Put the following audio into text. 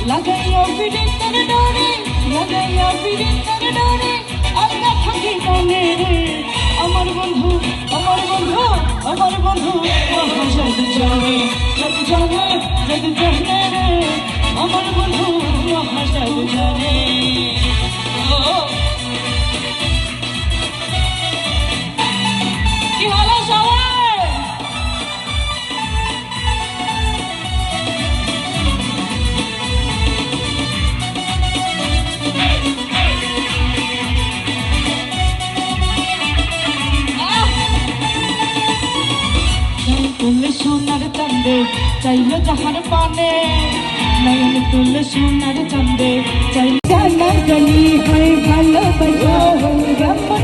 লাগাইয়া পিড়িতের ডোরে, লাগাইয়া পিড়িতের ডোরে, আলগা থাকি মনে রে। আমার বন্ধু, আমার বন্ধু, আমার বন্ধু মহাজাদু জানে, জাদু জানে, জাদু জানে রে। আমার বন্ধু মহাজাদু জানে। কি হলো সবাই? তুলে সোনার চান্দে চাইলো যাহার পানে, নয়ন তুলে সোনার চান্দে চাইলো জানা জানি হয় ভালোবাসা।